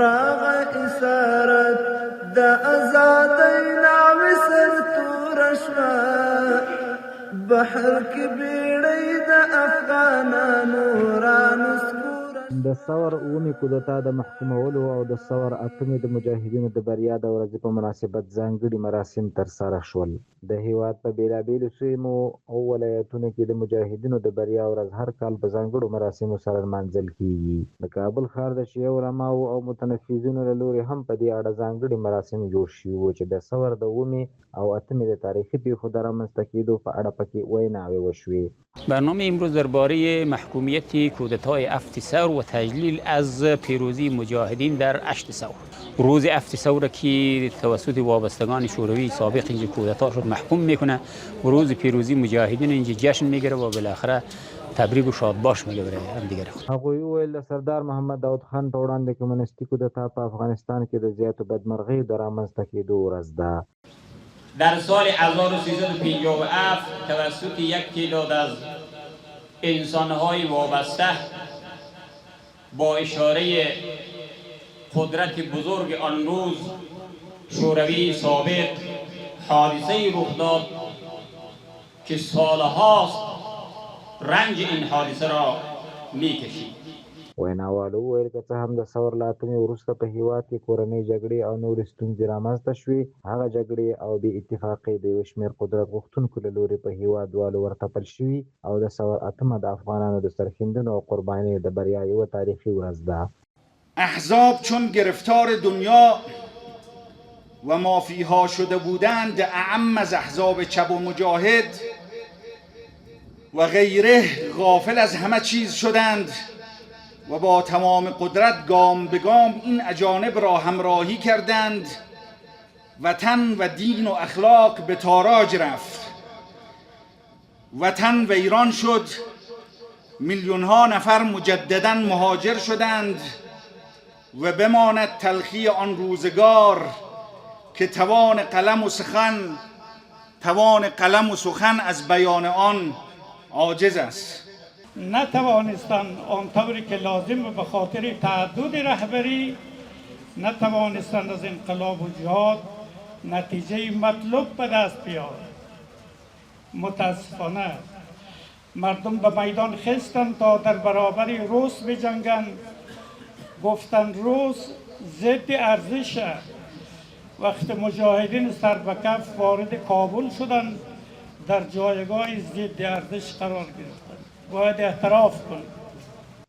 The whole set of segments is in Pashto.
راغ اسارت د ازادۍ ناوې سر توره شوه بحر کې بیړۍ د افغانانو رانسکوره. د ثور اومې کودتا د محکومولو او د ثور اتمې د مجاهدینو د بریا د ورځې په مناسبت ځانګړي مراسم ترسره شول. د هیواد په بېلابېلو سیمو او ولایتونو کې د مجاهدینو د بریا ورځ هر کال په ځانګړو مراسمو سره لمانځل کیږي. د کابل ښار د شیعه علماو او متنفذینو له لوري هم په دې اړه ځانګړي مراسم جوړ شوي وو چې د ثور د اومې او اتمې د تاریخي پیښو د رامنځته کېدو په اړه پکې ویناوې وشوې. برنامه امروز درباره محکومیت کودتای 7 ثور و تجلیل از پیروزی مجاهدین در 8 ثور. روز 7 ثور که توسط وابستگان شوروی سابق اینجا کودتا شد محکوم میکنه و روز پیروزی مجاهدین اینجا جشن میگیره و بالاخره تبریک و شادباش میگه برای هم دیگه. هغوی وویل د سردار محمد داود خان په وړاندې کمونیستي کودتا په افغانستان کې د زیاتو بدمرغیو د رامنځته کېدو ورځ ده. در سال 1357 توسط یک تعداد از انسانهای وابسته با اشاره قدرت بزرگ آن روز شوروی سابق حادثه رخ داد که سالهاست رنج این حادثه را میکشید. ویناوالو وویل که څه هم د ثور له اتمې وروسته په هېواد کې کورنۍ جګړې او نورې ستونزې رامنځته شوې، هغه جګړې او بې اتفاقۍ د یو شمېر قدرت غوښتونکو له لوري په هېوادوالو ورتپل شوي او د ثور اتمه د افغانانو د سرښندنو او قربانیو د بریا یوه تاریخي ورځ ده. احزاب چون گرفتار دنیا و مافیها شده بودند اعم از احزاب چپ و مجاهد و غیره غافل از همه چیز شدند و با تمام قدرت گام به گام این اجانب را همراهی کردند. وطن و دین و اخلاق به تاراج رفت، وطن ویران شد، میلیون ها نفر مجددا مهاجر شدند و بماند تلخی آن روزگار که توان قلم و سخن از بیان آن عاجز است. نتوانستند آنطوری که لازم به خاطر تعدد رهبری نتوانستند از انقلاب و جهاد نتیجه مطلوب به دست بیارند. متاسفانه مردم به میدان خستند تا در برابر روس بجنگند. گفتند روس ضد ارزش. وقت مجاهدین سر به کف وارد کابل شدند در جایگاه ضد ارزش قرار گرفتند. باید اعتراف کنیم.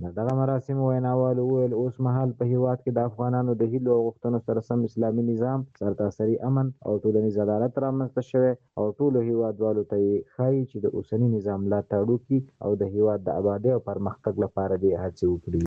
د دغه مراسمو ویناوالو وویل اوس مهال په هېواد کې د افغانانو د هیلو او غوښتنو سره سم اسلامي نظام، سرتاسري امن او ټولنیز عدالت رامنځته شوی او ټولو هېوادوالو ته یې ښایي چې د اوسني نظام ملاتړ وکړي او د هېواد د ابادۍ او پرمختګ لپاره دې هڅې وکړي.